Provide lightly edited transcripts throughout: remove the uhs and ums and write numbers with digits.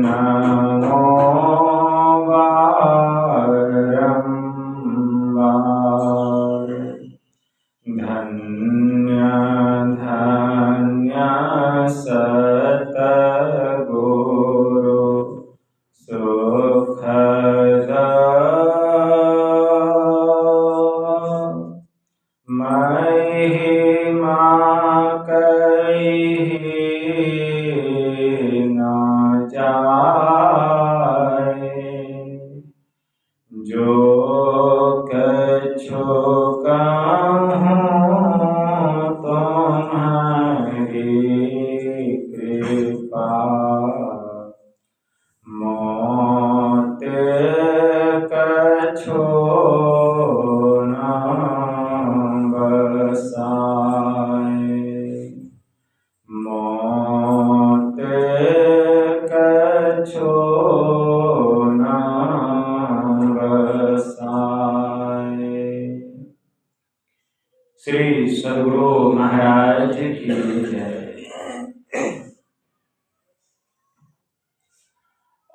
नमो बारंबार। धन्य धन्य सतगुरु सुखद महिमा कही न जाए। जो कछु कहूँ तुम्हारी कृपा, मोत कछु न बसाए। मोत कछु न बसाए। श्री सद्गुरु महाराज की जय।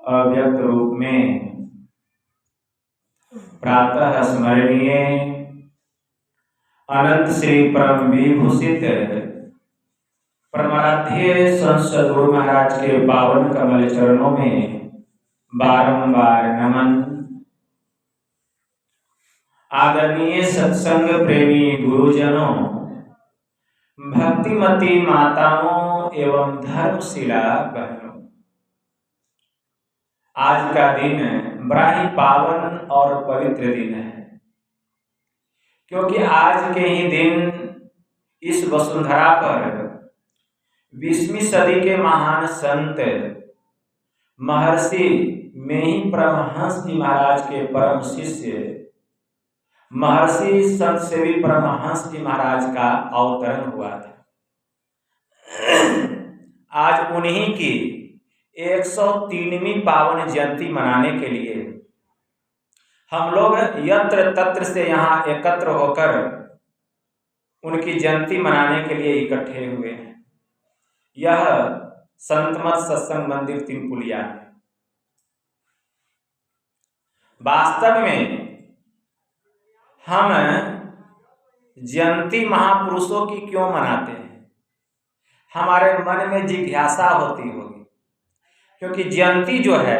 अव्यक्त रूप में प्रातः स्मरणीय अनंत श्री परम विभूषित परमाराध्य संत सद्गुरु महाराज के पावन कमल चरणों में बारंबार नमन। आदरणीय सत्संग प्रेमी गुरुजनों, भक्तिमती माताओं एवं धर्मशिला बहनों, आज का दिन बड़ा ही पावन और पवित्र दिन है, क्योंकि आज के ही दिन इस वसुंधरा पर 20वीं सदी के महान संत महर्षि मेही परमहंस जी महाराज के परम शिष्य महर्षि संत सेवी परमहंस जी महाराज का अवतरण हुआ था। आज उन्हीं की 103वीं पावन जयंती मनाने के लिए हम लोग यत्र तत्र से यहाँ एकत्र होकर उनकी जयंती मनाने के लिए इकट्ठे हुए हैं। यह संतमत सत्संग मंदिर तिनपुलिया है। वास्तव में हम जयंती महापुरुषों की क्यों मनाते हैं? हमारे मन में जिज्ञासा होती होगी, क्योंकि जयंती जो है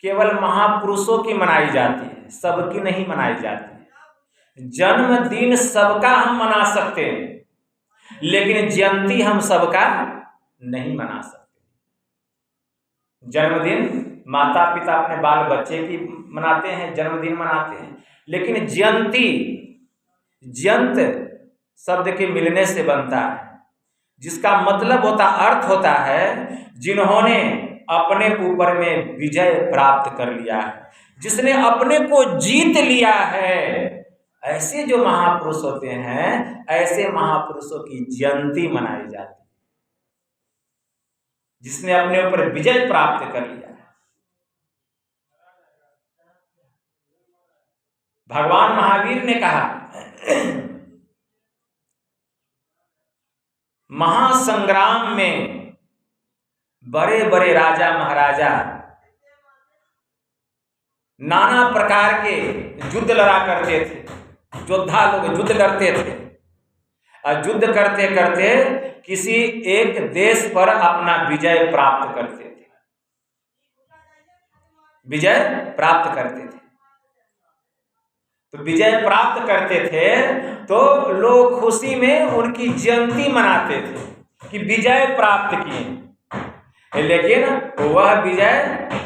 केवल महापुरुषों की मनाई जाती है, सबकी नहीं मनाई जाती। जन्मदिन सबका हम मना सकते हैं, लेकिन जयंती हम सबका नहीं मना सकते। जन्मदिन माता पिता अपने बाल बच्चे की मनाते हैं, जन्मदिन मनाते हैं, लेकिन जयंती जयंत शब्द के मिलने से बनता है, जिसका मतलब होता अर्थ होता है जिन्होंने अपने ऊपर में विजय प्राप्त कर लिया है, जिसने अपने को जीत लिया है। ऐसे जो महापुरुष होते हैं, ऐसे महापुरुषों की जयंती मनाई जाती है, जिसने अपने ऊपर विजय प्राप्त कर लिया है। भगवान महावीर ने कहा, महासंग्राम में बड़े बड़े राजा महाराजा नाना प्रकार के युद्ध लड़ा करते थे। योद्धा लोग युद्ध लड़ते थे और युद्ध करते करते किसी एक देश पर अपना विजय प्राप्त करते थे, विजय प्राप्त करते थे। तो विजय प्राप्त करते थे तो लोग खुशी में उनकी जयंती मनाते थे कि विजय प्राप्त किए, लेकिन वह विजय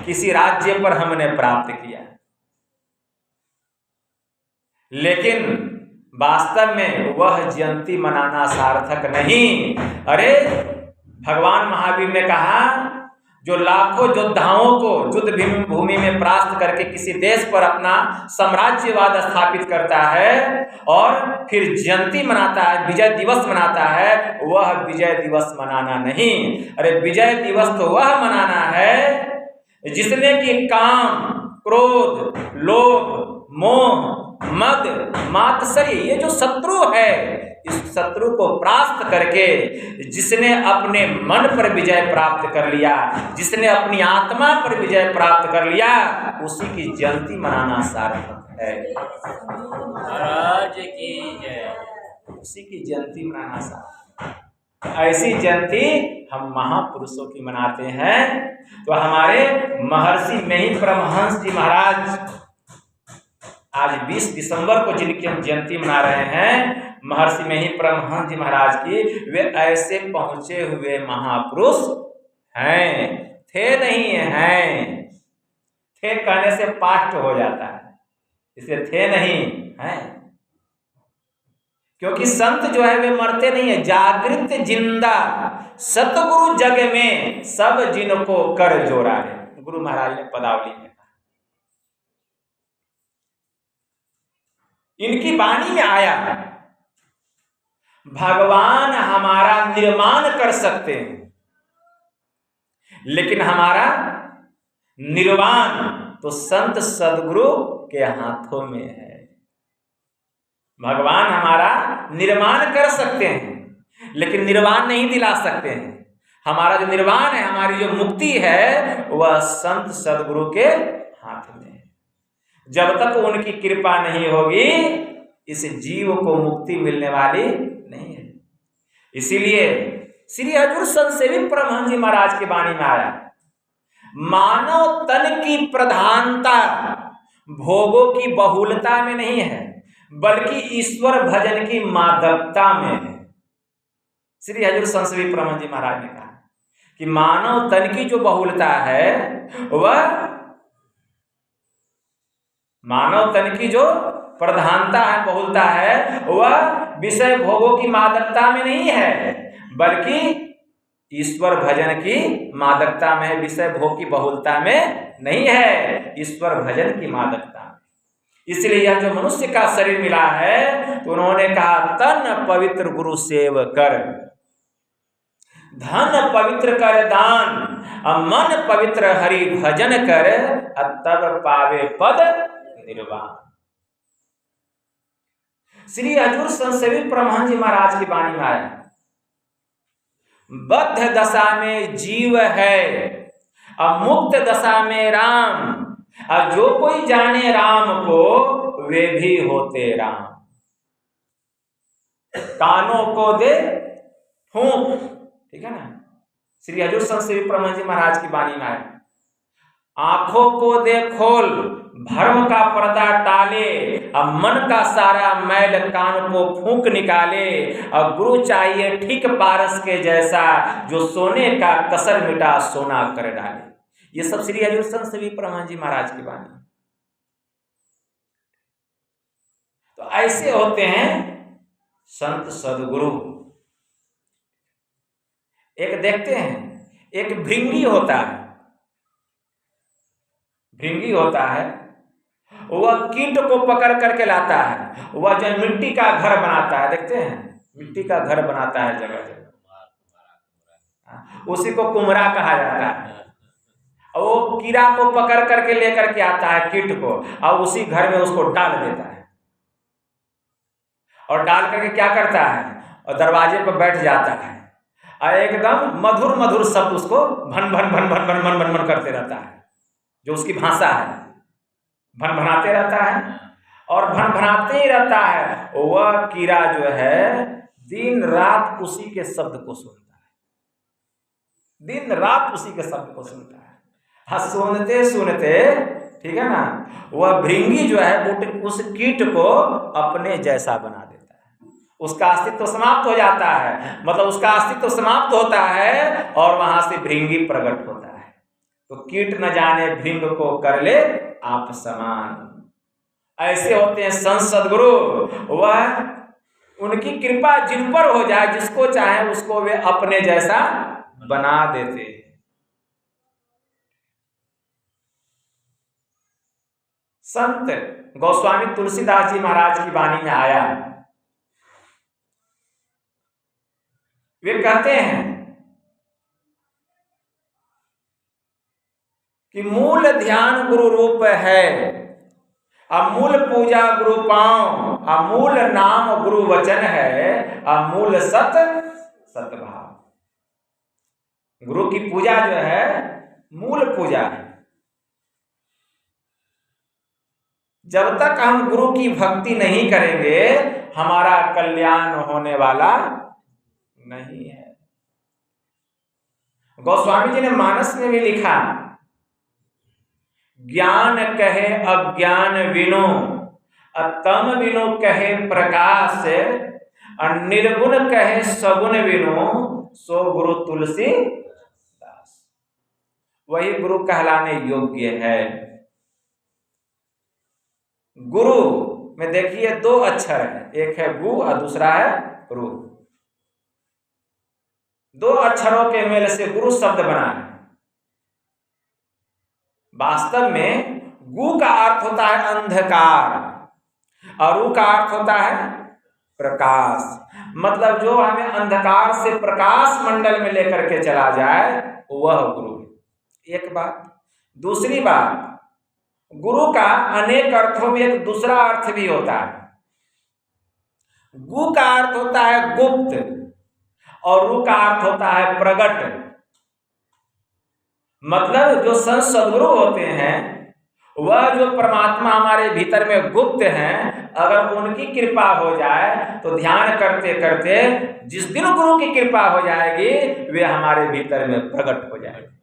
किसी राज्य पर हमने प्राप्त किया, लेकिन वास्तव में वह जयंती मनाना सार्थक नहीं। अरे भगवान महावीर ने कहा, जो लाखों योद्धाओं को युद्ध भूमि में परास्त करके किसी देश पर अपना साम्राज्यवाद स्थापित करता है और फिर जयंती मनाता है, विजय दिवस मनाता है, वह विजय दिवस मनाना नहीं। अरे विजय दिवस तो वह मनाना है जिसने कि काम, क्रोध, लोभ, मोह, मद, मात्सर्य, ये जो शत्रु है, इस शत्रु को परास्त करके जिसने अपने मन पर विजय प्राप्त कर लिया, जिसने अपनी आत्मा पर विजय प्राप्त कर लिया, उसी की जयंती मनाना सार्थक है। महाराज की जय। उसी की जयंती मनाना सार्थक। ऐसी जयंती हम महापुरुषों की मनाते हैं। तो हमारे महर्षि मेहित परमहंस जी महाराज आज 20 दिसंबर को जिनकी हम जयंती मना रहे हैं, महर्षि मेहित परमहंस जी महाराज की, वे ऐसे पहुंचे हुए महापुरुष हैं। थे नहीं हैं, थे कहने से पास्ट हो जाता है, इसलिए थे नहीं हैं। क्योंकि संत जो है वे मरते नहीं है, जागृत जिंदा सतगुरु जग में सब जिनको कर जोड़ा है, गुरु महाराज ने पदावली में कहा। इनकी वाणी में आया भगवान हमारा निर्माण कर सकते हैं, लेकिन हमारा निर्वाण तो संत सदगुरु के हाथों में है। भगवान हमारा निर्माण कर सकते हैं, लेकिन निर्वाण नहीं दिला सकते हैं। हमारा जो निर्वाण है, हमारी जो मुक्ति है, वह संत सदगुरु के हाथ में है। जब तक उनकी कृपा नहीं होगी, इस जीव को मुक्ति मिलने वाली नहीं है। इसीलिए श्री हजूर संत सेवी परमहंस जी महाराज की वाणी में आया, मानव तन की प्रधानता भोगों की बहुलता में नहीं है, बल्कि ईश्वर भजन की मादकता में है। श्री हजूर संत सेवी परमहंस जी महाराज ने कहा कि मानव तन की जो बहुलता है, वह मानव तन की जो प्रधानता है, बहुलता है, वह विषय भोगों की मादकता में नहीं है, बल्कि ईश्वर भजन की मादकता में है। विषय भोग की बहुलता में नहीं है, ईश्वर भजन की मादकता में। इसलिए यह जो मनुष्य का शरीर मिला है, तो उन्होंने कहा तन पवित्र गुरु सेव कर, धन पवित्र कर दान, मन पवित्र हरि भजन कर, तब पावे पद निर्वाण। श्री हजूर संत सेवी परमहंस जी महाराज की वाणी में आया, बद्ध दशा में जीव है, मुक्त दशा में राम, और जो कोई जाने राम को वे भी होते राम। कानों को दे फूंक, ठीक है ना। श्री हजूर संत सेवी परमहंस जी महाराज की वाणी में आए, आंखों को दे खोल, भ्रम का पर्दा टाले, अब मन का सारा मैल कान को फूंक निकाले, और गुरु चाहिए ठीक पारस के जैसा, जो सोने का कसर मिटा सोना कर डाले। ये सब श्री हजूर संत सेवी परमहंस जी महाराज की वाणी। तो ऐसे होते हैं संत सदगुरु। एक देखते हैं, एक भृंगी होता है, भृंगी होता है, वह कीट को पकड़ करके लाता है, वह जो मिट्टी का घर बनाता है, देखते हैं मिट्टी का घर बनाता है जगह जगह, उसी को कुम्हरा कहा जाता है। और वो कीड़ा को पकड़ करके लेकर के आता है, कीट को, और उसी घर में उसको डाल देता है, और डाल करके क्या करता है, और दरवाजे पर बैठ जाता है, और एकदम मधुर मधुर शब्द उसको भन भन भन भन भन भन भन भन करते रहता है, जो उसकी भाषा है, भन भनाते रहता है, और भन भनाते ही रहता है। वह कीड़ा जो है दिन रात उसी के शब्द को सुनता है, दिन रात उसी के शब्द को सुनता है। हाँ, सुनते सुनते, ठीक है ना, वह भृंगी जो है उस कीट को अपने जैसा बना देता है, उसका अस्तित्व समाप्त हो जाता है, मतलब उसका अस्तित्व समाप्त होता है, और वहां से भृंगी प्रकट होता है। तो कीट न जाने भृंग को कर ले आप समान। ऐसे होते हैं संत सदगुरु, वह उनकी कृपा जिन पर हो जाए, जिसको चाहे उसको वे अपने जैसा बना देते हैं। संत गोस्वामी तुलसीदास जी महाराज की वाणी में आया, वे कहते हैं कि मूल ध्यान गुरु रूप है, अब मूल पूजा गुरु पांव, अमूल नाम गुरु वचन है, अमूल सतभाव। गुरु की पूजा जो है मूल पूजा है। जब तक हम गुरु की भक्ति नहीं करेंगे हमारा कल्याण होने वाला नहीं है। गोस्वामी जी ने मानस में भी लिखा, ज्ञान कहे अज्ञान विनो, तम विनो कहे प्रकाश, निर्गुण कहे सगुण विनो, सो गुरु तुलसीदास। वही गुरु कहलाने योग्य है। गुरु में देखिए दो अक्षर है, एक है गु और दूसरा है रु। दो अक्षरों के मेल से गुरु शब्द बना है। वास्तव में गु का अर्थ होता है अंधकार और रु का अर्थ होता है प्रकाश। मतलब जो हमें अंधकार से प्रकाश मंडल में लेकर के चला जाए वह गुरु है। एक बात। दूसरी बात, गुरु का अनेक अर्थों में एक दूसरा अर्थ भी होता है। गु का अर्थ होता है गुप्त और रु का अर्थ होता है प्रगट। मतलब जो संत सद्गुरु होते हैं वह जो परमात्मा हमारे भीतर में गुप्त हैं, अगर उनकी कृपा हो जाए तो ध्यान करते करते जिस दिन गुरु की कृपा हो जाएगी वे हमारे भीतर में प्रकट हो जाएगी।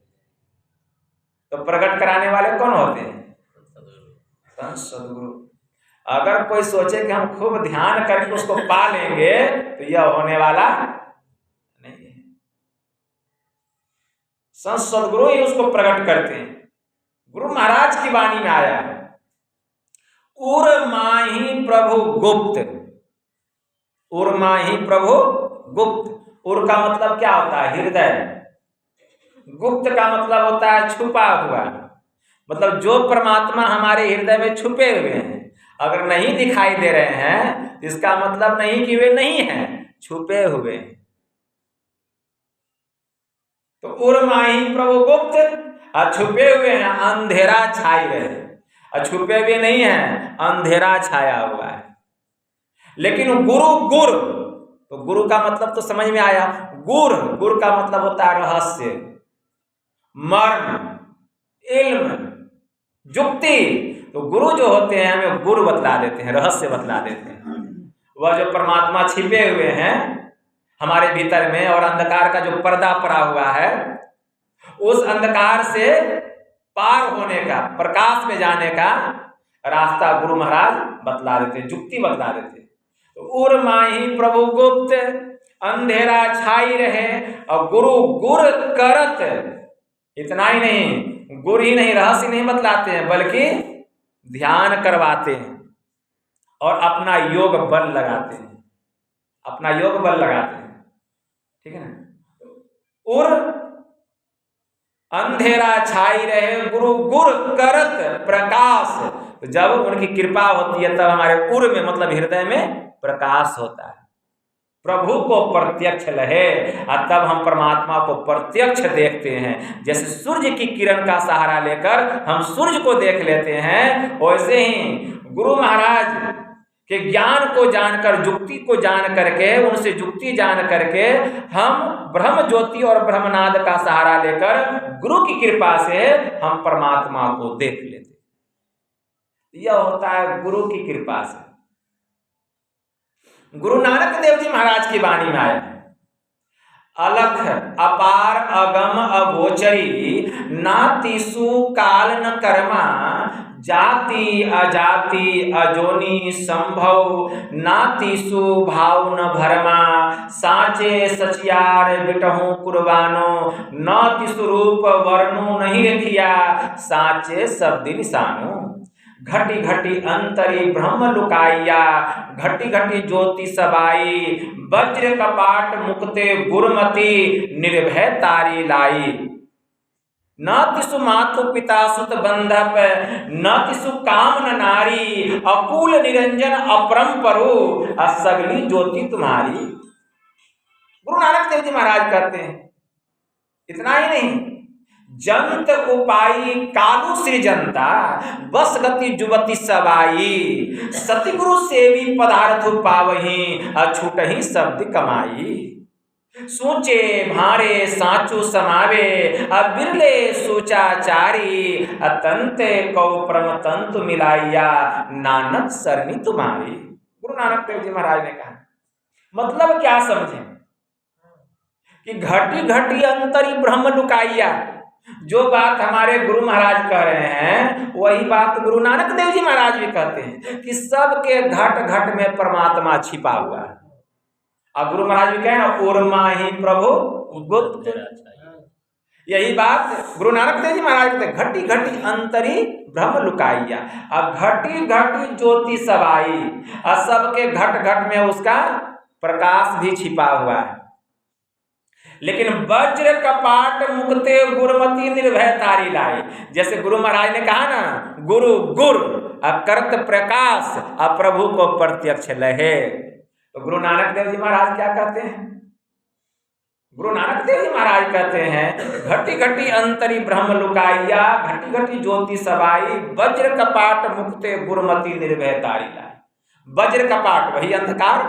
तो प्रकट कराने वाले कौन होते हैं? संत सद्गुरु। अगर कोई सोचे कि हम खूब ध्यान करके उसको पा लेंगे तो यह होने वाला नहीं है। संत सद्गुरु ही उसको प्रकट करते हैं। गुरु महाराज की वाणी में आया है, उर माही प्रभु गुप्त। उर माही प्रभु गुप्त। उर का मतलब क्या होता है? हृदय। गुप्त का मतलब होता है छुपा हुआ। मतलब जो परमात्मा हमारे हृदय में छुपे हुए हैं, अगर नहीं दिखाई दे रहे हैं इसका मतलब नहीं कि वे नहीं हैं, छुपे हुए हैं। तो उर्माही प्रभु गुप्त, और छुपे हुए हैं अंधेरा छाई रहे, और छुपे हुए नहीं हैं अंधेरा छाया हुआ है। लेकिन गुरु गुर, तो गुरु का मतलब तो समझ में आया। गुर, गुर का मतलब होता है रहस्य, मर्म, इल्म, जुक्ति। तो गुरु जो होते हैं हमें गुरु बतला देते हैं, रहस्य बतला देते हैं। वह जो परमात्मा छिपे हुए हैं हमारे भीतर में और अंधकार का जो पर्दा पड़ा हुआ है, उस अंधकार से पार होने का, प्रकाश में जाने का रास्ता गुरु महाराज बतला देते, जुक्ति बतला देते। तो उर माही प्रभु गुप्त, अंधेरा छाई रहे, और गुरु गुर करत। इतना ही नहीं, गुरु ही नहीं, रहस्य नहीं बतलाते हैं बल्कि ध्यान करवाते हैं और अपना योग बल लगाते हैं, अपना योग बल लगाते हैं। ठीक है ना? उर अंधेरा छाई रहे, गुरु गुर करत प्रकाश। तो जब उनकी कृपा होती है तब हमारे उर में मतलब हृदय में प्रकाश होता है, प्रभु को प्रत्यक्ष लहे, और तब हम परमात्मा को प्रत्यक्ष देखते हैं। जैसे सूर्य की किरण का सहारा लेकर हम सूर्य को देख लेते हैं, वैसे ही गुरु महाराज के ज्ञान को जानकर, जुक्ति को जान करके, उनसे जुक्ति जान करके हम ब्रह्म ज्योति और ब्रह्मनाद का सहारा लेकर गुरु की कृपा से हम परमात्मा को देख लेते। यह होता है गुरु की कृपा से। गुरु नानक देव जी महाराज की वाणी में आया, अलख अपार अगम अगोचरी, नातिसु काल न कर्मा, जाति अजाति अजोनी संभव, नातिसु भाव न भरमा, साचे सचियार बिटहु कुर्बानो, न तिसु रूप वर्णु नहीं रखिया, साचे शब्द निशानो, घटी घटी अंतरी ब्रह्म लुकाइया, घटी घटी ज्योति सबाई, वज्र कपाट मुक्ते गुरमति, निर्भय तारी लाई, न तिसु मातु पिता सुत बंधप, न तिसु कामन नारी, अकुल निरंजन अपरंपरु, असगली ज्योति तुम्हारी। गुरु नानक देव जी महाराज कहते हैं। इतना ही नहीं, जंत उपाई कालू सृजंता बस गति जुवती सवाई सतगुरु सेवी पदार्थ पावही अछूट ही शब्द कमाई सोचे भारे साचू समावे बिरले सोचाचारी अतंते कौ परम तंतु मिलाइया नानक सरनी तुम्हारी। गुरु नानक देव जी महाराज ने कहा, मतलब क्या समझे कि घटी घटी अंतरी ब्रह्म लुकाइया। जो बात हमारे गुरु महाराज कह रहे हैं वही बात गुरु नानक देव जी महाराज भी कहते हैं कि सबके घट घट में परमात्मा छिपा हुआ है। अब गुरु महाराज भी कहे ना, ओरमा ही प्रभु गुप्त। यही बात गुरु नानक देव जी महाराज कहते हैं, घटी घटी अंतरी ब्रह्म लुकाइया। अब घटी घटी ज्योति सवाई, और सबके घट घट में उसका प्रकाश भी छिपा हुआ है। लेकिन वज्र कपाट मुक्ते गुरुमति निर्भय तारी लाई। जैसे गुरु महाराज ने कहा ना, गुरु गुर अकर्त प्रकाश अप्रभु को प्रत्यक्ष लहे। तो गुरु नानक देव जी महाराज क्या कहते हैं? गुरु नानक देव जी महाराज कहते हैं, घटी घटी अंतरी ब्रह्म लुकाइया, घटी घटी ज्योति सवाई, वज्र कपाट मुक्ते गुरुमति निर्भय तारी लाई। वज्र कपाट वही अंधकार,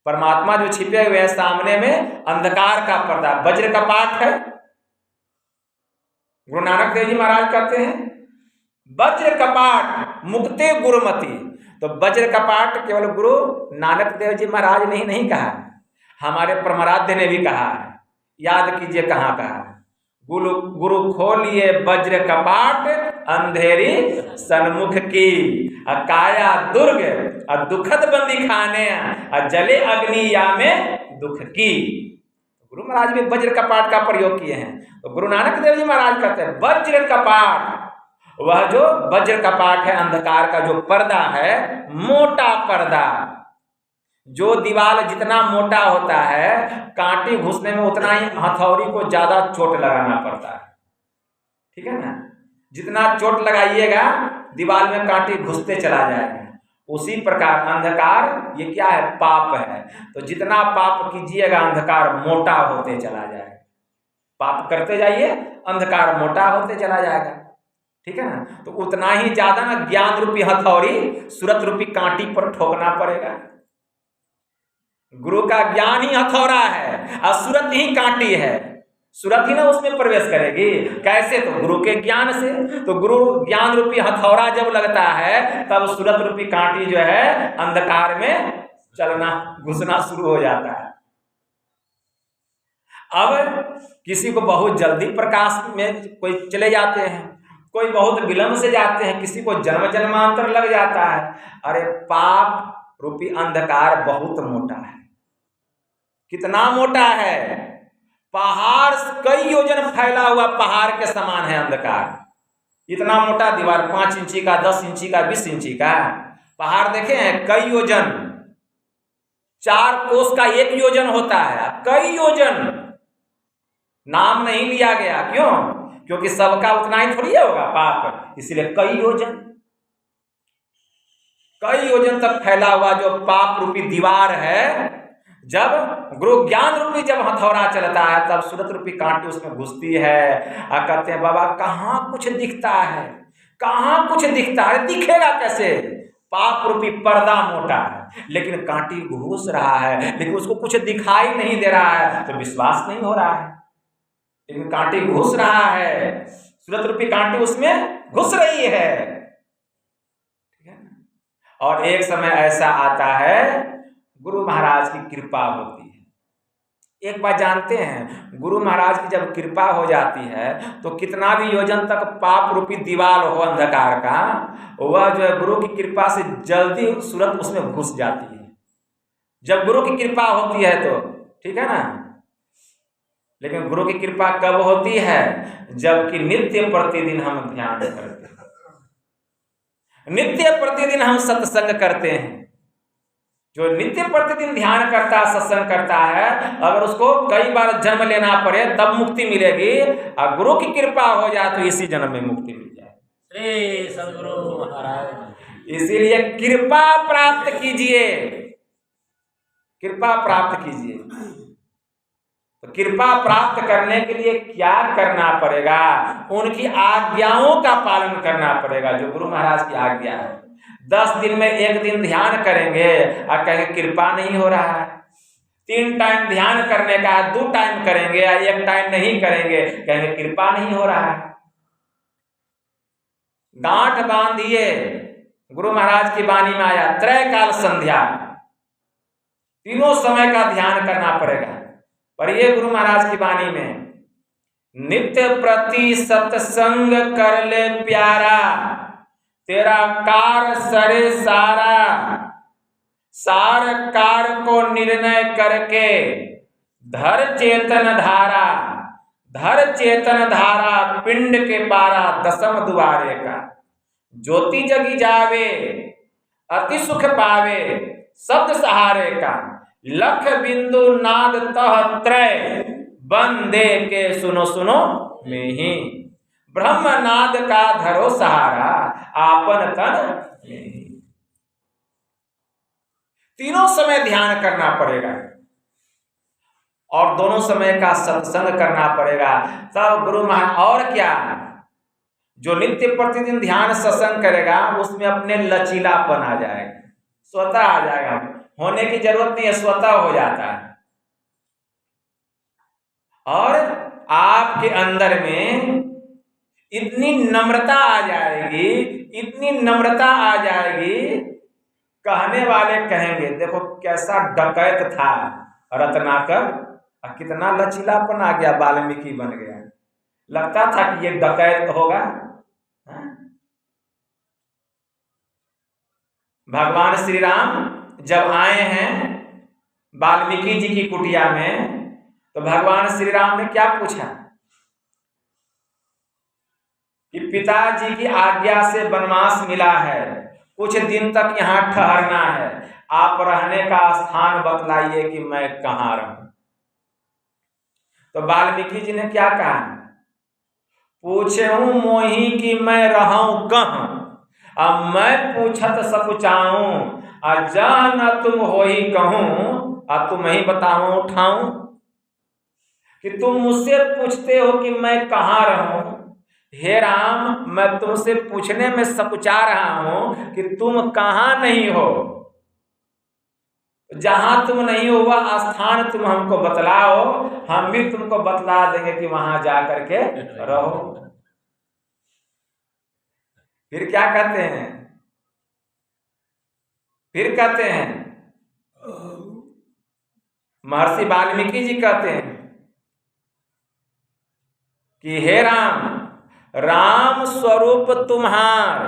परमात्मा जो छिपे हुए हैं सामने में अंधकार का पर्दा वज्र कपाट है। गुरु नानक देव जी महाराज कहते हैं वज्र कपाट मुक्ते गुरुमति। तो वज्र कपाट केवल गुरु नानक देव जी महाराज ने ही नहीं कहा, हमारे परमाराध्य ने भी कहा है। याद कीजिए कहाँ कहा, गुरु खोलिए वज्र कपाट अंधेरी सन्मुख की, काया दुर्ग दुखद बंदी खाने जले अग्निया में दुख की। गुरु महाराज भी वज्र कपाट का प्रयोग किए हैं। तो गुरु नानक देव जी महाराज कहते हैं वज्र कपाट, वह जो वज्र कपाट है अंधकार का जो पर्दा है, मोटा पर्दा, जो दीवार जितना मोटा होता है कांटी घुसने में उतना ही हथौड़ी को ज्यादा चोट लगाना पड़ता है, ठीक है ना। जितना चोट लगाइएगा दीवार में कांटी घुसते चला जाएगा। उसी प्रकार अंधकार ये क्या है, पाप है। तो जितना पाप कीजिएगा अंधकार मोटा होते चला जाएगा। पाप करते जाइए अंधकार मोटा होते चला जाएगा, ठीक है ना। तो उतना ही ज्यादा ना ज्ञान रूपी हथौड़ी सूरत रूपी कांटी पर ठोकना पड़ेगा। गुरु का ज्ञान ही हथौड़ा है और सूरत ही कांटी है। सूरत ही ना उसमें प्रवेश करेगी, कैसे? तो गुरु के ज्ञान से। तो गुरु ज्ञान रूपी हथौड़ा जब लगता है तब सूरत रूपी कांटी जो है अंधकार में चलना घुसना शुरू हो जाता है। अब किसी को बहुत जल्दी प्रकाश में कोई चले जाते हैं, कोई बहुत विलंब से जाते हैं, किसी को जन्म जन्मांतर लग जाता है। अरे पाप रूपी अंधकार बहुत मोटा है। कितना मोटा है? पहाड़ कई योजन फैला हुआ पहाड़ के समान है अंधकार। इतना मोटा दीवार 5 इंची का, 10 इंची का, 20 इंची का पहाड़ देखे हैं, कई योजन। 4 कोस का 1 योजन होता है, कई योजन। नाम नहीं लिया गया, क्यों? क्योंकि सबका उतना ही थोड़ी होगा पाप, इसलिए कई योजन तक फैला हुआ जो पाप रूपी दीवार है। जब गुरु ज्ञान रूपी जब हथौड़ा चलता है तब सूरत रूपी कांटी उसमें घुसती है। कहते हैं बाबा कहाँ कुछ दिखता है, कहाँ कुछ दिखता है? दिखेगा कैसे? पाप रूपी पर्दा मोटा है, लेकिन कांटी घुस रहा है, लेकिन उसको कुछ दिखाई नहीं दे रहा है, तो विश्वास नहीं हो रहा है। लेकिन कांटी घुस रहा है, सूरत रूपी कांटी उसमें घुस रही है, ठीक है ना। और एक समय ऐसा आता है गुरु महाराज की कृपा होती है। एक बात जानते हैं, गुरु महाराज की जब कृपा हो जाती है तो कितना भी योजन तक पाप रूपी दीवार हो अंधकार का, वह जो है गुरु की कृपा से जल्दी सूरत उसमें घुस जाती है। जब गुरु की कृपा होती है तो ठीक है ना। लेकिन गुरु की कृपा कब होती है? जबकि नित्य प्रतिदिन हम ध्यान करते हैं, नित्य प्रतिदिन हम सत्संग करते हैं। जो नित्य प्रतिदिन ध्यान करता है, सत्संग करता है, अगर उसको कई बार जन्म लेना पड़े तब मुक्ति मिलेगी, और गुरु की कृपा हो जाए तो इसी जन्म में मुक्ति मिल जाए। श्री सद्गुरु महाराज। इसीलिए कृपा प्राप्त कीजिए, कृपा प्राप्त कीजिए। तो कृपा प्राप्त करने के लिए क्या करना पड़ेगा? उनकी आज्ञाओं का पालन करना पड़ेगा, जो गुरु महाराज की आज्ञा है। 10 दिन में 1 दिन ध्यान करेंगे और कहेंगे कृपा नहीं हो रहा है। 3 टाइम ध्यान करने का है, 2 टाइम करेंगे या 1 टाइम नहीं करेंगे, कहेंगे कृपा नहीं हो रहा है। गांठ बांधिए, गुरु महाराज की वाणी में आया त्रैकाल संध्या, तीनों समय का ध्यान करना पड़ेगा। पर ये गुरु महाराज की वाणी में नित्य प्रति सत्संग कर ले प्यारा, तेरा कार सरे सारा, सार कार को निर्णय करके धर चेतन धारा, धर चेतन धारा पिंड के पारा, दसम दुआरे का ज्योति जगी जावे, अति सुख पावे शब्द सहारे का, लख बिंदु नाद तह त्रय, बंदे के सुनो सुनो में ही, ब्रह्म नाद का धरो सहारा, आपन तन में ही। तीनों समय ध्यान करना पड़ेगा और दोनों समय का सत्संग करना पड़ेगा, तब गुरु महाराज। और क्या, जो नित्य प्रतिदिन ध्यान सत्संग करेगा उसमें अपने लचीलापन आ जाएगा, स्वतः आ जाएगा, होने की जरूरत नहीं है, स्वतः हो जाता है। और आपके अंदर में इतनी नम्रता आ जाएगी, इतनी नम्रता आ जाएगी, कहने वाले कहेंगे देखो कैसा डकैत था रत्नाकर, कितना लचीलापन आ गया, वाल्मीकि बन गया। लगता था कि ये डकैत होगा। भगवान श्री राम जब आए हैं वाल्मीकि जी की कुटिया में, तो भगवान श्री राम ने क्या पूछा कि पिताजी की आज्ञा से वनवास मिला है, कुछ दिन तक यहाँ ठहरना है, आप रहने का स्थान बतलाइए कि मैं कहाँ रहूं। तो वाल्मीकि जी ने क्या कहा, पूछहूं मोही कि मैं रहूं कहाँ, अब मैं पूछत सकुचाऊं, जहाँ न तुम होई कहूं, अब तुम ही बताऊं उठाऊं। कि तुम मुझसे पूछते हो कि मैं कहाँ रहूं, हे राम मैं तुमसे पूछने में सकुचा रहा हूं कि तुम कहाँ नहीं हो। जहां तुम नहीं हो वह स्थान तुम हमको बतलाओ, हम भी तुमको बतला देंगे कि वहां जाकर के रहो। फिर क्या कहते हैं, फिर कहते हैं महर्षि वाल्मीकि जी कहते हैं कि हे राम, राम स्वरूप तुम्हार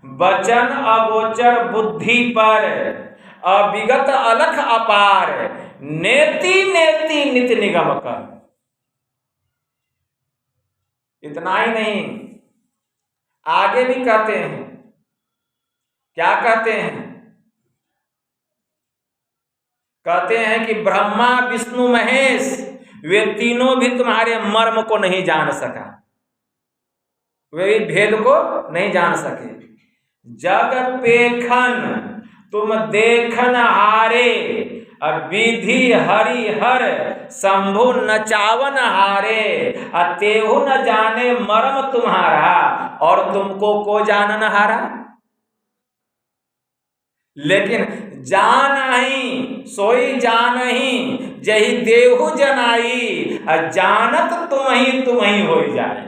वचन अगोचर बुद्धि पर, अविगत अलख अपार, नेति नेति नित निगम कर। इतना ही नहीं, आगे भी कहते हैं, क्या कहते हैं, कहते हैं कि ब्रह्मा विष्णु महेश वे तीनों भी तुम्हारे मर्म को नहीं जान सका, वे भेद को नहीं जान सके। जग पेखन तुम देखन हारे, विधि हरि हर शंभु नचावन हारे, तेहु न जाने मर्म तुम्हारा, और तुमको को जानन हारा। लेकिन जानहि सोई जानहि, जही देहु जनाई, जानत तुम ही हो जाए।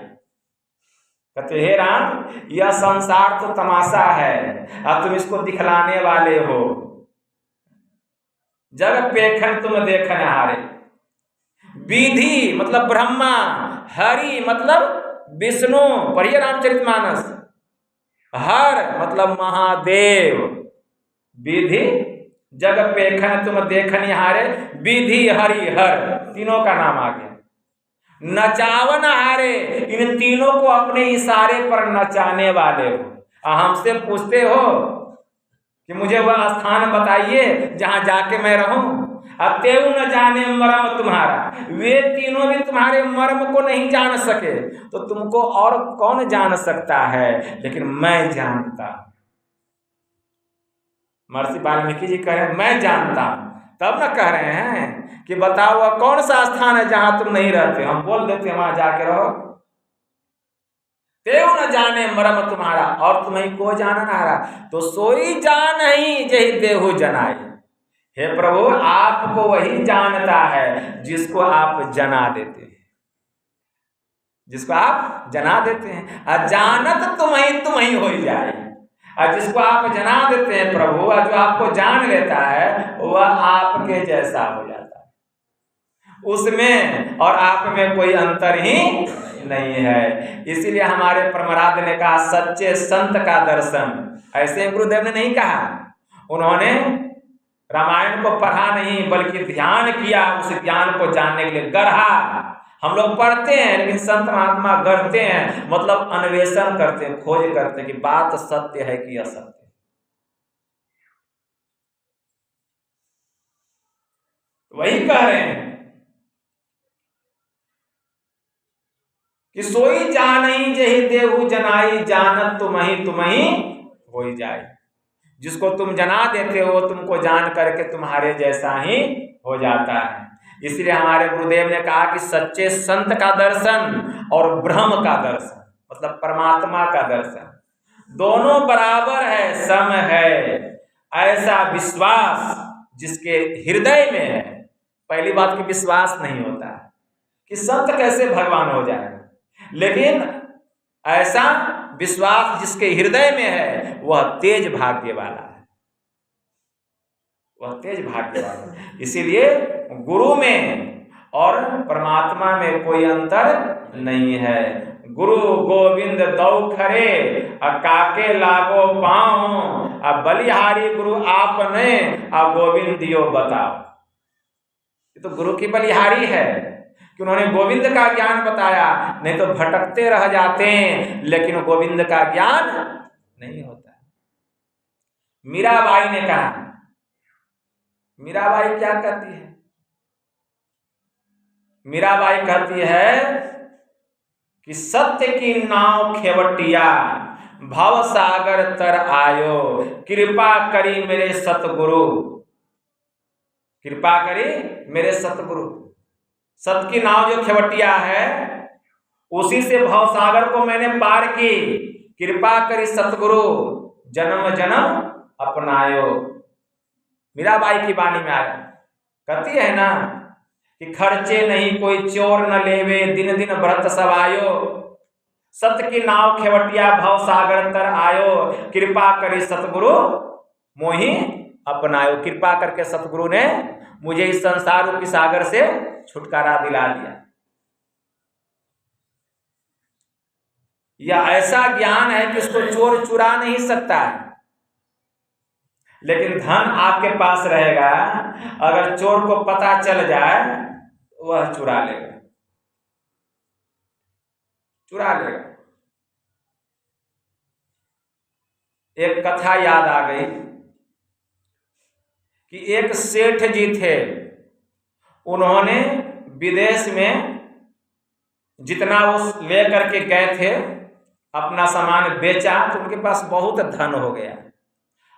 कहते हे राम, यह संसार तो तमाशा है और तुम इसको दिखलाने वाले हो। जग पेखन तुम देखन हारे, विधि मतलब ब्रह्मा, हरि मतलब विष्णु पढ़िए रामचरितमानस, हर मतलब महादेव, विधि जग पेखन तुम देखन हारे, विधि हरि हर तीनों का नाम आ गया। नचावन हारे, इन तीनों को अपने इशारे पर नचाने वाले हो। हमसे पूछते हो कि मुझे वह स्थान बताइए जहां जाके मैं रहूं, अब तेऊ न जाने मर्म तुम्हारा, वे तीनों भी तुम्हारे मर्म को नहीं जान सके, तो तुमको और कौन जान सकता है, लेकिन मैं जानता। महर्षि वाल्मीकि जी कह रहे हैं मैं जानता हूं, तब न कह रहे हैं कि बताओ वह कौन सा स्थान है जहां तुम नहीं रहते। हम बोल देते वहां जाके रहो। तेव न जाने मरम तुम्हारा और तुम्हें को जान ना रहा, तो सोई जान ही जही देहु जनाई। हे प्रभु, आपको वही जानता है जिसको आप जना देते हैं, जिसको आप जना देते हैं। अजानत तुम ही हो जाए। और जिसको आप जना देते हैं प्रभु, और जो आपको जान लेता है, वह आपके जैसा हो जाता है। उसमें और आप में कोई अंतर ही नहीं है। इसीलिए हमारे परमराध ने कहा सच्चे संत का दर्शन। ऐसे गुरुदेव ने नहीं कहा, उन्होंने रामायण को पढ़ा नहीं बल्कि ध्यान किया, उस ज्ञान को जानने के लिए गढ़ा। हम लोग पढ़ते हैं लेकिन संत महात्मा गढ़ते हैं, मतलब अन्वेषण करते हैं, खोज करते हैं कि बात सत्य है कि असत्य। वही कह रहे हैं कि सोई जानई जही देहु जनाई, जानत तुम्ही हो जाए। जिसको तुम जना देते हो तुमको जान करके तुम्हारे जैसा ही हो जाता है। इसलिए हमारे गुरुदेव ने कहा कि सच्चे संत का दर्शन और ब्रह्म का दर्शन, मतलब परमात्मा का दर्शन, दोनों बराबर है, सम है। ऐसा विश्वास जिसके हृदय में है। पहली बात कि विश्वास नहीं होता है कि संत कैसे भगवान हो जाए, लेकिन ऐसा विश्वास जिसके हृदय में है वह तेज भाग्य वाला है, वह तेज भाग्य वाला है। इसीलिए गुरु में और परमात्मा में कोई अंतर नहीं है। गुरु गोविंद दौ खरे काके लागो पाऊं, बलिहारी गुरु आपने गोविंद दियो बताओ। ये तो गुरु की बलिहारी है कि उन्होंने गोविंद का ज्ञान बताया, नहीं तो भटकते रह जाते हैं, लेकिन गोविंद का ज्ञान नहीं होता। मीराबाई ने कहा, मीराबाई क्या कहती है? मीराबाई कहती है कि सत्य की नाव खेवटिया भव सागर तर आयो, कृपा करी मेरे सतगुरु, कृपा करी मेरे सतगुरु। सत्य की नाव जो खेवटिया है उसी से भवसागर को मैंने पार की, कृपा करी सतगुरु जन्म जन्म अपनायो। मीराबाई की वाणी में आया, कहती है ना कि खर्चे नहीं कोई चोर न लेवे, दिन दिन व्रत सब आयो, सत्य की नाव खेवटिया भवसागर तर आयो, कृपा करी सतगुरु मोहि अपनायो। कृपा करके सतगुरु ने मुझे इस संसार रूपी सागर से छुटकारा दिला दिया। यह ऐसा ज्ञान है कि उसको चोर चुरा नहीं सकता है, लेकिन धन आपके पास रहेगा, अगर चोर को पता चल जाए वह चुरा लेगा, चुरा लेगा। एक कथा याद आ गई कि एक सेठ जी थे, उन्होंने विदेश में जितना वो ले करके गए थे अपना सामान बेचा तो उनके पास बहुत धन हो गया।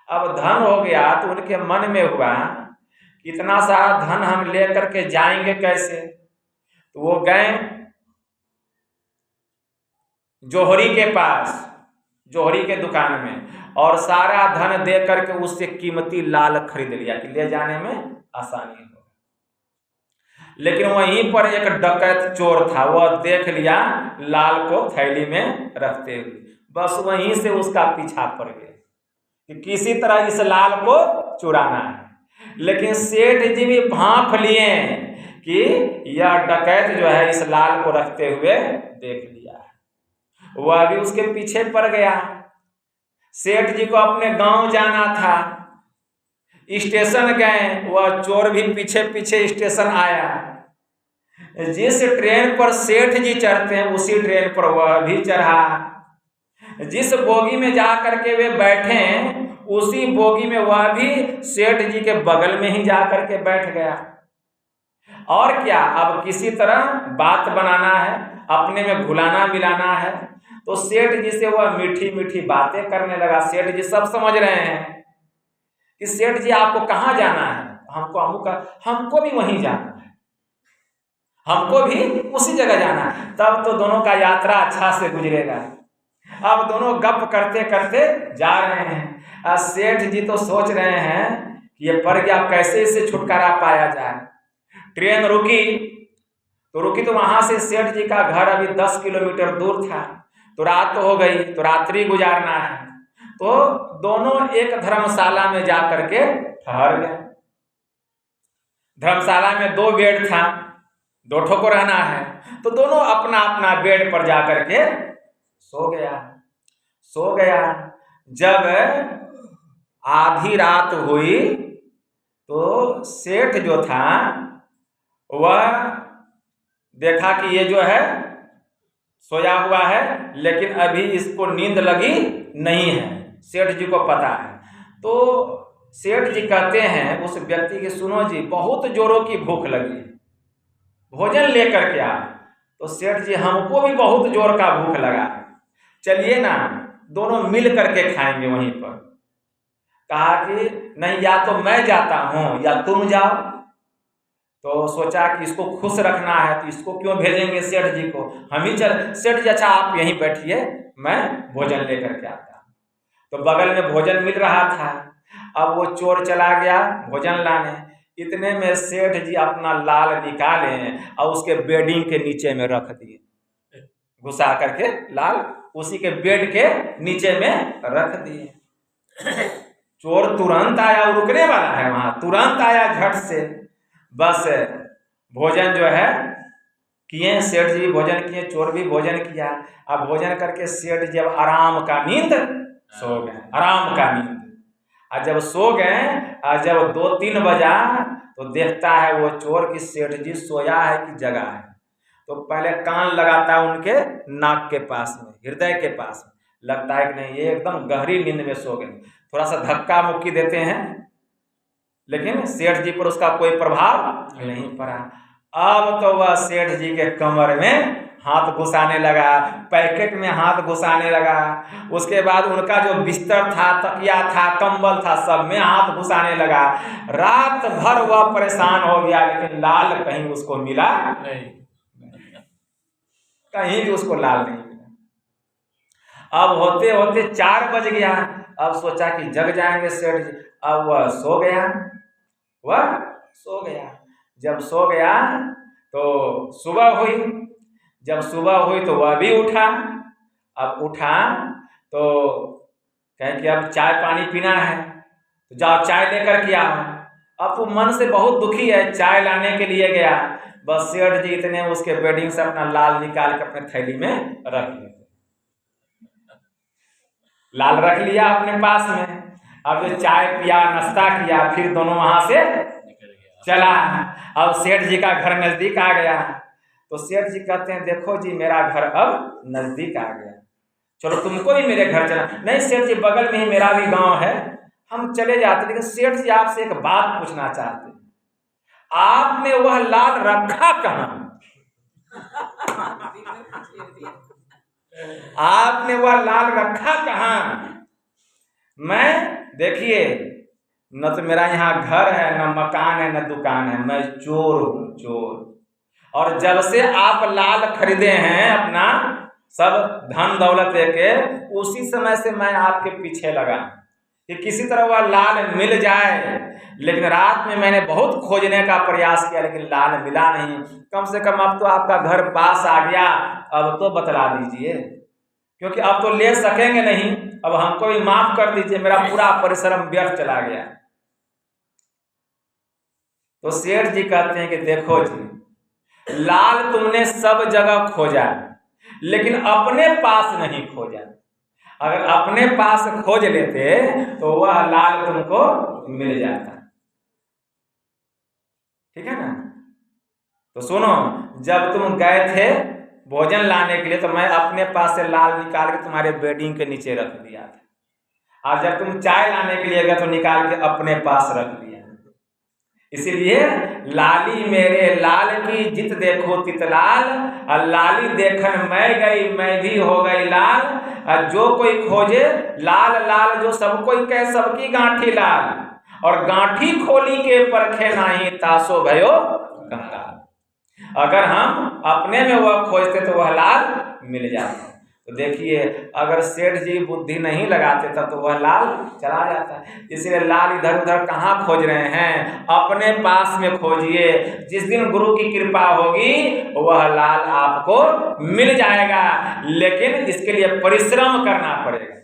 अब धन हो गया तो उनके मन में हुआ कि इतना सारा धन हम ले करके जाएंगे कैसे। तो वो गए जोहरी के पास, जोहरी के दुकान में, और सारा धन दे करके उससे कीमती लाल खरीद लिया कि ले जाने में आसानी हो। लेकिन वहीं पर एक डकैत चोर था, वह देख लिया लाल को थैली में रखते हुए, बस वहीं से उसका पीछा पड़ गया कि किसी तरह इस लाल को चुराना है। लेकिन सेठ जी भी भांप लिए कि यह डकैत जो है इस लाल को रखते हुए देख लिया है, वह भी उसके पीछे पड़ गया। सेठ जी को अपने गांव जाना था, स्टेशन गए, वह चोर भी पीछे पीछे स्टेशन आया। जिस ट्रेन पर सेठ जी चढ़ते हैं उसी ट्रेन पर वह भी चढ़ा। जिस बोगी में जा करके वे बैठे उसी बोगी में वह भी सेठ जी के बगल में ही जा करके बैठ गया। और क्या, अब किसी तरह बात बनाना है, अपने में घुलाना मिलाना है। तो सेठ जी से वह मीठी मीठी बातें करने लगा। सेठ जी सब समझ रहे हैं कि सेठ जी आपको कहाँ जाना है, हमको अमुक, हमको भी वहीं जाना है, हमको भी उसी जगह जाना है। तब तो दोनों का यात्रा अच्छा से गुजरेगा। अब दोनों गप करते करते जा रहे हैं। सेठ जी तो सोच रहे हैं कि ये पड़ गया, कैसे इससे छुटकारा पाया जाए। ट्रेन रुकी तो वहां से सेठ जी का घर अभी 10 किलोमीटर दूर था। तो रात हो गई, तो रात्रि गुजारना है। तो दोनों एक धर्मशाला में जा करके ठहर गए। धर्मशाला में 2 बेड था, 2 ठो को रहना है। तो दोनों अपना अपना बेड पर जा करके सो गया। जब आधी रात हुई तो सेठ जो था वह देखा कि ये जो है सोया हुआ है, लेकिन अभी इसको नींद लगी नहीं है। सेठ जी को पता है। तो सेठ जी कहते हैं उस व्यक्ति की, सुनो जी, बहुत जोरों की भूख लगी, भोजन लेकर के आ। तो सेठ जी, हमको भी बहुत जोर का भूख लगा, चलिए ना दोनों मिल करके खाएंगे वहीं पर। कहा कि नहीं, या तो मैं जाता हूं या तुम जाओ। तो सोचा कि इसको खुश रखना है तो इसको क्यों भेजेंगे सेठ जी को, हम ही चल। सेठ जी, अच्छा आप यहीं बैठिए, मैं भोजन लेकर के आता हूं। तो बगल में भोजन मिल रहा था। अब वो चोर चला गया भोजन लाने। इतने में सेठ जी अपना लाल निकाले और उसके बेडिंग के नीचे में रख दिए, घुसा करके लाल उसी के बेड के नीचे में रख दिए। चोर तुरंत आया, रुकने वाला है वहां, तुरंत आया झट से। बस भोजन जो है किए, सेठ जी भोजन किए, चोर भी भोजन किया। अब भोजन करके सेठ जब आराम का नींद सो गए, आराम का नींद। और जब सो गए और जब 2-3 बजा तो देखता है वो चोर की सेठ जी सोया है कि जगा है। तो पहले कान लगाता है उनके नाक के पास में, हृदय के पास में, लगता है कि नहीं ये एकदम गहरी नींद में सो गए। थोड़ा सा धक्का मुक्की देते हैं, लेकिन सेठ जी पर उसका कोई प्रभाव नहीं पड़ा। अब तो वह सेठ जी के कमर में हाथ घुसाने लगा, पैकेट में हाथ घुसाने लगा। उसके बाद उनका जो बिस्तर था, तकिया था, कंबल था, सब में हाथ घुसाने लगा। रात भर वह परेशान हो गया, लेकिन लाल कहीं उसको मिला नहीं, कहीं भी उसको लाल नहीं मिला। अब होते होते 4 बज गया। अब सोचा कि जग जाएंगे सेठ जी। अब वह सो गया। जब सो गया तो सुबह हुई। जब सुबह हुई तो वह भी उठा। अब उठा तो कहे कि अब चाय पानी पीना है, तो जाओ चाय लेकर के आओ। अब तो मन से बहुत दुखी है, चाय लाने के लिए गया। बस सेठ जी इतने उसके बेडिंग से अपना लाल निकाल के अपने थैली में रख लिया, लाल रख लिया अपने पास में। अब जो चाय पिया, नाश्ता किया, फिर दोनों वहां से चला। अब सेठ जी का घर नजदीक आ गया। तो सेठ जी कहते हैं, देखो जी मेरा घर अब नजदीक आ गया, चलो तुमको भी मेरे घर चला। नहीं सेठ जी, बगल में ही मेरा भी गांव है, हम चले जाते। लेकिन सेठ जी आपसे एक बात पूछना चाहते, आपने वह लाल रखा कहाँ? आपने वह लाल रखा कहाँ? मैं देखिए, न तो मेरा यहाँ घर है, न मकान है, न दुकान है, मैं चोर हूँ, चोर। और जब से आप लाल खरीदे हैं अपना सब धन दौलत लेके, उसी समय से मैं आपके पीछे लगा कि किसी तरह वह लाल मिल जाए। लेकिन रात में मैंने बहुत खोजने का प्रयास किया, लेकिन लाल मिला नहीं। कम से कम अब तो आपका घर पास आ गया, अब तो बतला दीजिए, क्योंकि अब तो ले सकेंगे नहीं। अब हमको भी माफ कर दीजिए, मेरा पूरा परिश्रम व्यर्थ चला गया। तो सेठ जी कहते हैं कि देखो जी, लाल तुमने सब जगह खोजा, लेकिन अपने पास नहीं खोजा। अगर अपने पास खोज लेते तो वह लाल तुमको मिल जाता। ठीक है ना? तो सुनो, जब तुम गए थे भोजन लाने के लिए, तो मैं अपने पास से लाल निकाल के तुम्हारे बेडिंग के नीचे रख दिया था। और जब तुम चाय लाने के लिए गए तो निकाल के अपने पास रख दिया। इसीलिए लाली मेरे लाल की जित देखो तितलाल, और लाली देखन मैं गई मैं भी हो गई लाल। और जो कोई खोजे लाल लाल, जो सब कोई कहे सबकी गांठी लाल। और गांठी खोली के परखे नाही तासो भयो कंगाल। अगर हम अपने में वह खोजते तो वह लाल मिल जाता। तो देखिए, अगर सेठ जी बुद्धि नहीं लगाते तब तो वह लाल चला जाता। इसलिए लाल इधर उधर कहाँ खोज रहे हैं, अपने पास में खोजिए। जिस दिन गुरु की कृपा होगी वह लाल आपको मिल जाएगा, लेकिन इसके लिए परिश्रम करना पड़ेगा।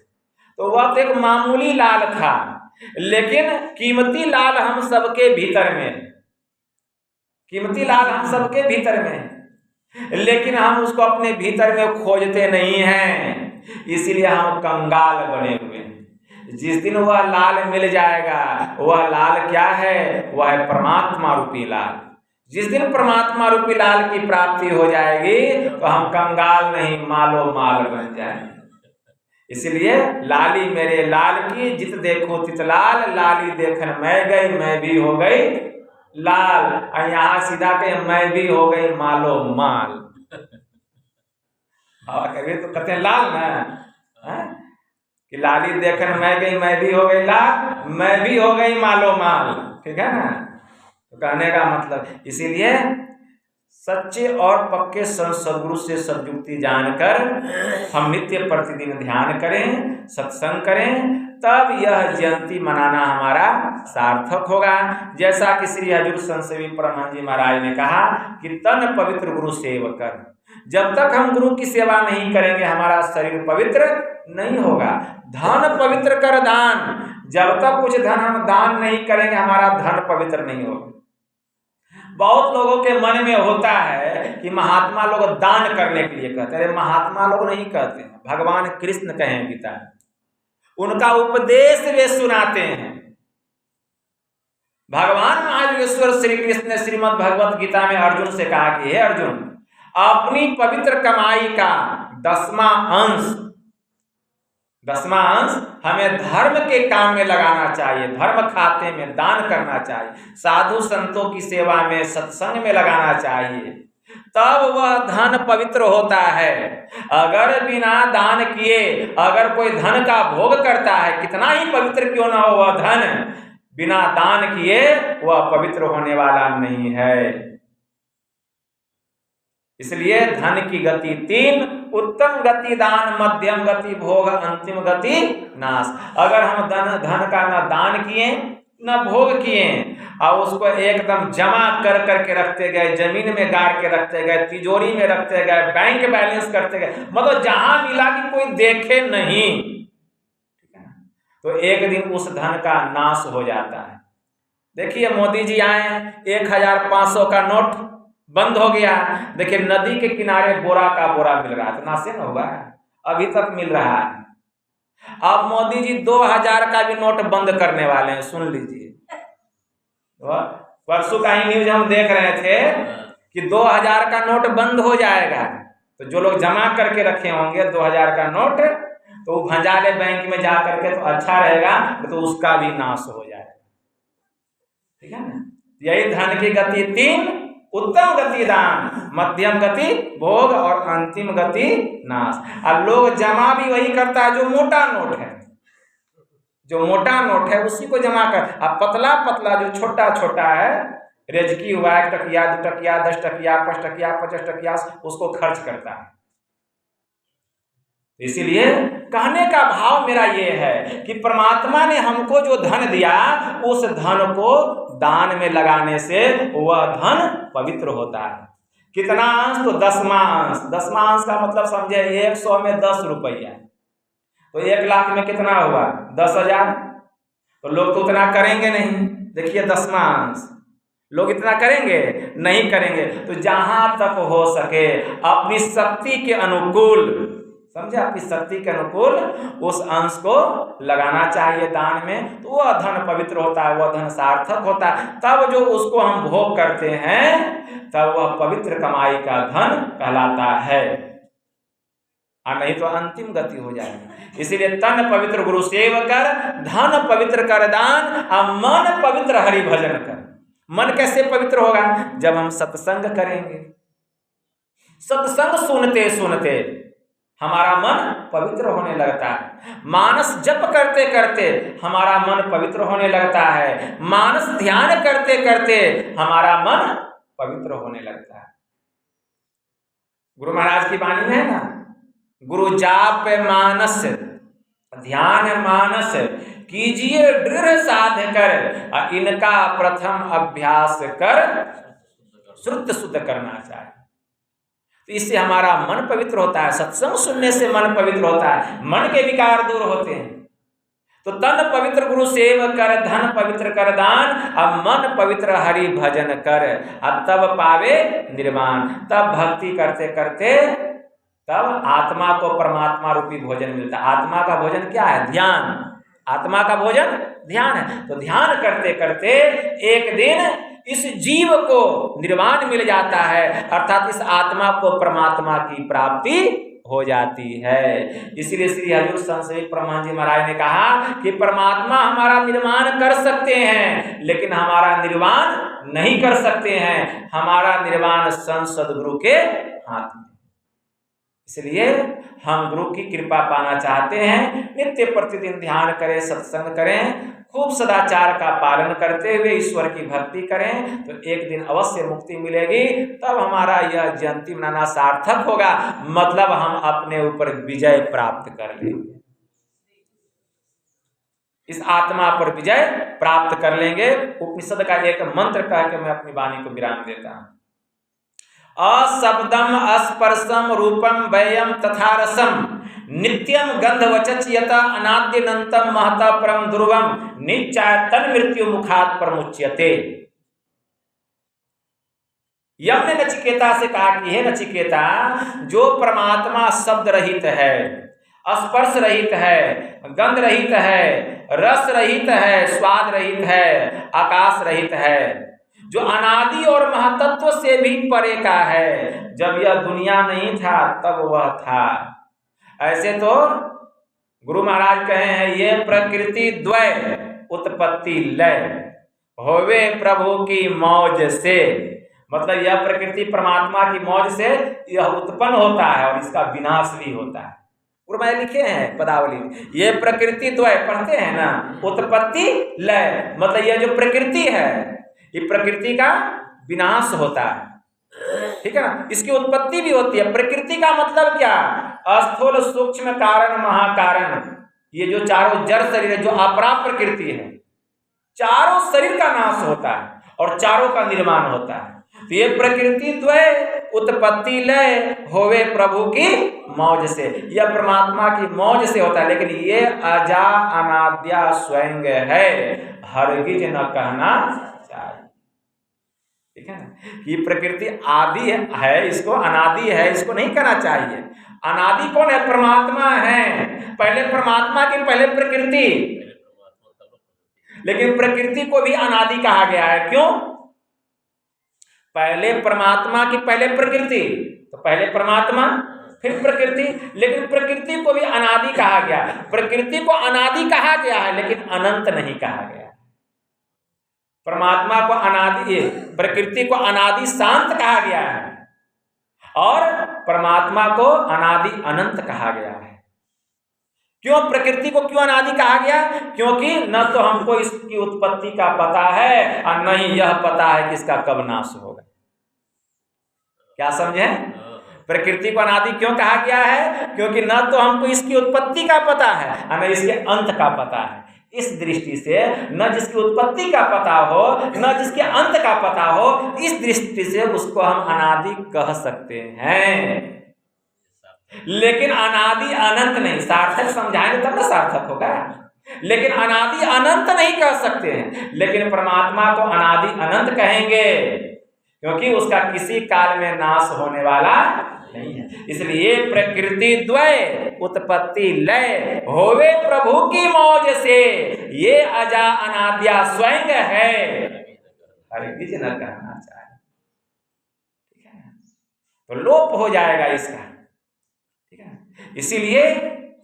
तो वह तो एक मामूली लाल था, लेकिन कीमती लाल हम सबके भीतर में, कीमती लाल हम सबके भीतर में, लेकिन हम उसको अपने भीतर में खोजते नहीं हैं, इसीलिए हम कंगाल बने हुए हैं। जिस दिन वह लाल मिल जाएगा, वह लाल क्या है, वह है परमात्मा रूपी लाल। जिस दिन परमात्मा रूपी लाल की प्राप्ति हो जाएगी तो हम कंगाल नहीं मालो माल बन जाएंगे। इसलिए लाली मेरे लाल की जित देखो तित लाल, लाली देखन मैं गई मैं भी हो गई लाल। और यहाँ सीधा कहे मैं भी हो गई मालो माल। और कभी तो कहते हैं लाल ना, कि लाली देखन मैं गई मैं भी हो गई लाल, मैं भी हो गई मालो माल। ठीक है ना, तो कहने का मतलब, इसीलिए सच्चे और पक्के सदगुरु से सदयुक्ति जानकर हम नित्य प्रतिदिन ध्यान करें, सत्संग करें, तब यह जयंती मनाना हमारा सार्थक होगा। जैसा कि श्री हजूर संत सेवी परमहंस जी महाराज ने कहा कि तन पवित्र गुरु सेवकर। जब तक हम गुरु की सेवा नहीं करेंगे हमारा शरीर पवित्र नहीं होगा। धन पवित्र कर दान, जब तक कुछ धन हम दान नहीं करेंगे हमारा धन पवित्र नहीं होगा। बहुत लोगों के मन में होता है कि महात्मा लोग दान करने के लिए कहते हैं। महात्मा लोग नहीं कहते हैं, भगवान कृष्ण कहें गीता, उनका उपदेश वे सुनाते हैं। भगवान महावीरेश्वर श्री कृष्ण ने श्रीमद् भगवत गीता में अर्जुन से कहा कि हे अर्जुन, अपनी पवित्र कमाई का 10वां अंश हमें धर्म के काम में लगाना चाहिए, धर्म खाते में दान करना चाहिए, साधु संतों की सेवा में सत्संग में लगाना चाहिए, तब वह धन पवित्र होता है। अगर बिना दान किए अगर कोई धन का भोग करता है, कितना ही पवित्र क्यों ना हो वह धन, बिना दान किए वह पवित्र होने वाला नहीं है। इसलिए धन की गति 3, उत्तम गति दान, मध्यम गति भोग, अंतिम गति नाश। अगर हम धन का न दान किए न भोग किए और उसको एकदम जमा कर करके रखते गए, जमीन में गाड़ के रखते गए, तिजोरी में रखते गए, बैंक बैलेंस करते गए, मतलब जहां मिला कि कोई देखे नहीं, ठीक है ना, तो एक दिन उस धन का नाश हो जाता है। देखिए मोदी जी आए, 1500 का नोट बंद हो गया। देखिए नदी के किनारे बोरा का बोरा मिल रहा है, तो नाशे न हुआ है, अभी तक मिल रहा है। अब मोदी जी 2000 का भी नोट बंद करने वाले हैं, सुन लीजिए। परसों का ही न्यूज हम देख रहे थे कि 2000 का नोट बंद हो जाएगा। तो जो लोग जमा करके रखे होंगे 2000 का नोट, तो वो भंजा ले बैंक में जा करके, तो अच्छा रहेगा, तो उसका भी नाश हो जाएगा। ठीक है ना, यही धन की गति 3, उत्तम गति दान, मध्यम गति भोग और अंतिम गति नाश। अब लोग जमा भी वही करता है जो मोटा नोट है, जो मोटा नोट है उसी को जमा कर। अब पतला पतला जो छोटा छोटा है, रेजकी हुआ, 1 टकिया 2 टकिया 10 टकिया 5 टकिया 50 टकिया, उसको खर्च करता है। इसीलिए कहने का भाव मेरा ये है कि परमात्मा ने हमको जो धन दिया, उस धन को दान में लगाने से वह धन पवित्र होता है। कितना अंश? तो 10वां अंश। 10वां अंश का मतलब समझे, 100 में 10 रुपया, तो 1 लाख में कितना हुआ? 10,000। तो लोग तो उतना करेंगे नहीं। देखिए 10वां अंश, लोग इतना करेंगे नहीं करेंगे। तो जहां तक हो सके अपनी शक्ति के अनुकूल, समझे, अपनी शक्ति के अनुकूल उस अंश को लगाना चाहिए दान में, तो वह धन पवित्र होता है, वह धन सार्थक होता है। तब जो उसको हम भोग करते हैं तब वह पवित्र कमाई का धन कहलाता है, और नहीं तो अंतिम गति हो जाएगी। इसीलिए तन पवित्र गुरु सेवकर, धन पवित्र कर दान, और मन पवित्र हरि भजन कर। मन कैसे पवित्र होगा? जब हम सत्संग करेंगे। सत्संग सुनते सुनते हमारा मन पवित्र होने लगता है। मानस जप करते करते हमारा मन पवित्र होने लगता है। मानस ध्यान करते करते हमारा मन पवित्र होने लगता है। गुरु महाराज की वाणी में है ना, गुरु जाप मानस ध्यान मानस कीजिए दृढ़ साध कर, इनका प्रथम अभ्यास कर शुद्ध शुद्ध करना चाहिए। तो इससे हमारा मन पवित्र होता है। सत्संग सुनने से मन पवित्र होता है, मन के विकार दूर होते हैं। तो तन पवित्र गुरु सेव कर, धन पवित्र कर दान, अब मन पवित्र हरि भजन कर, अब तब पावे निर्वाण। तब भक्ति करते करते तब आत्मा को परमात्मा रूपी भोजन मिलता है। आत्मा का भोजन क्या है? ध्यान। आत्मा का भोजन ध्यान है। तो ध्यान करते करते एक दिन इस जीव को निर्वाण मिल जाता है, अर्थात इस आत्मा को परमात्मा की प्राप्ति हो जाती है। इसलिए श्री हजूर संत सेवक परमानंद जी महाराज ने कहा कि परमात्मा हमारा निर्माण कर सकते हैं, लेकिन हमारा निर्वाण नहीं कर सकते हैं। हमारा निर्वाण संत सद्गुरु के हाथ में। इसलिए हम गुरु की कृपा पाना चाहते हैं, नित्य प्रतिदिन ध्यान करें, सत्संग करें, खूब सदाचार का पालन करते हुए ईश्वर की भक्ति करें, तो एक दिन अवश्य मुक्ति मिलेगी। तब हमारा यह जयंती मनाना सार्थक होगा, मतलब हम अपने ऊपर विजय प्राप्त कर लेंगे, इस आत्मा पर विजय प्राप्त कर लेंगे। उपनिषद का एक मंत्र कह के मैं अपनी वाणी को विराम देता हूं। अशब्दम अस्पर्शम रूपम वयम तथा रसम नित्यम गंधवचच यथा अनाद्यनंतम महता परम ध्रुवम निश्चयतन मृत्यु मुखात प्रमुच्यते। यम ने नचिकेता से कहा कि हे नचिकेता, जो परमात्मा शब्द रहित है, स्पर्श रहित है, गंध रहित है, रस रहित है, स्वाद रहित है, आकाश रहित है, जो अनादि और महतत्व से भी परे का है, जब यह दुनिया नहीं था तब वह था। ऐसे तो गुरु महाराज कहे हैं, ये प्रकृति द्वय उत्पत्ति लय होवे प्रभु की मौज से। मतलब यह प्रकृति परमात्मा की मौज से यह उत्पन्न होता है और इसका विनाश भी होता है। गुरु महाराज लिखे हैं पदावली में, ये प्रकृति द्वय पढ़ते हैं ना, उत्पत्ति लय, मतलब यह जो प्रकृति है, ये प्रकृति का विनाश होता है, ठीक है ना, इसकी उत्पत्ति भी होती है। प्रकृति का मतलब क्या? स्थूल सूक्ष्म कारण महाकारण, ये जो चारों जड़ शरीर है, जो अपरा प्रकृति है, चारों शरीर का नाश होता है और चारों का निर्माण होता है। तो ये प्रकृति द्वय उत्पत्ति लय होवे प्रभु की मौज से, यह परमात्मा की मौज से होता है। लेकिन ये अजा अनाद्या स्वयं है, हरगिज न कहना चाहिए, ठीक है ना। ये प्रकृति आदि है, इसको अनादि है, इसको नहीं कहना चाहिए। अनादि कौन है? परमात्मा है। पहले परमात्मा की पहले प्रकृति, लेकिन प्रकृति को भी अनादि कहा गया है। क्यों? पहले परमात्मा की पहले प्रकृति, तो पहले परमात्मा फिर प्रकृति, लेकिन प्रकृति को भी अनादि कहा गया। प्रकृति को अनादि कहा गया है, लेकिन अनंत नहीं कहा गया। परमात्मा को अनादि, प्रकृति को अनादि शांत कहा गया है और परमात्मा को अनादि अनंत कहा गया है। क्यों प्रकृति को क्यों अनादि कहा गया? क्योंकि न तो हमको इसकी उत्पत्ति का पता है और न ही यह पता है कि इसका कब नाश होगा। क्या समझे? प्रकृति को अनादि क्यों कहा गया है? क्योंकि न तो हमको इसकी उत्पत्ति का पता है और न इसके अंत का पता है। इस दृष्टि से न जिसकी उत्पत्ति का पता हो, न जिसके अंत का पता हो, इस दृष्टि से उसको हम अनादि कह सकते हैं। लेकिन अनादि अनंत नहीं, सार्थक समझाएंगे तब ना सार्थक होगा। लेकिन अनादि अनंत नहीं कह सकते हैं, लेकिन परमात्मा को अनादि अनंत कहेंगे, क्योंकि उसका किसी काल में नाश होने वाला नहीं है। इसलिए प्रकृति द्वय उत्पत्ति लय होवे प्रभु की मौज से, ये अजा अनाद्या स्वयं है, हरगिज न कहना चाहिए, ठीक है। तो लोप हो जाएगा इसका, ठीक है। इसीलिए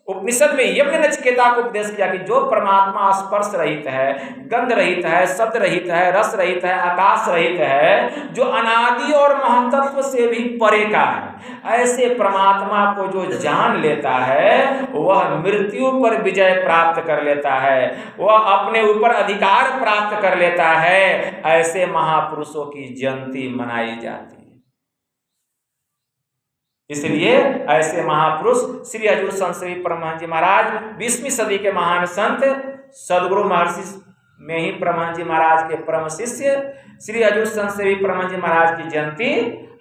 उपनिषद में यज्ञ नचिकेता को उपदेश किया कि जो परमात्मा स्पर्श रहित है, गंध रहित है, शब्द रहित है, रस रहित है, आकाश रहित है, जो अनादि और महतत्व से भी परे का है, ऐसे परमात्मा को जो जान लेता है वह मृत्यु पर विजय प्राप्त कर लेता है, वह अपने ऊपर अधिकार प्राप्त कर लेता है। ऐसे महापुरुषों की जयंती मनाई जाती है। इसलिए ऐसे महापुरुष श्री हजूर संत श्री परमहंस जी महाराज 20वीं सदी के महान संत सदगुरु महर्षि में ही परमहंस जी महाराज के परम शिष्य श्री हजूर संत श्री परमहंस जी महाराज की जयंती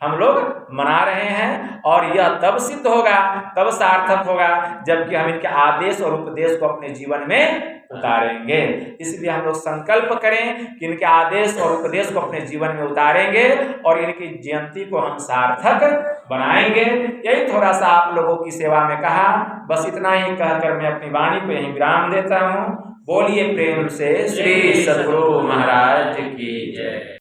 हम लोग मना रहे हैं। और यह तब सिद्ध होगा, तब सार्थक होगा जबकि हम इनके आदेश और उपदेश को अपने जीवन में उतारेंगे। इसलिए हम लोग संकल्प करें कि इनके आदेश और उपदेश को अपने जीवन में उतारेंगे और इनकी जयंती को हम सार्थक बनाएंगे। यही थोड़ा सा आप लोगों की सेवा में कहा, बस इतना ही कहकर मैं अपनी वाणी को यहीं विराम देता हूँ। बोलिए प्रेम से श्री सद्गुरु महाराज की जय।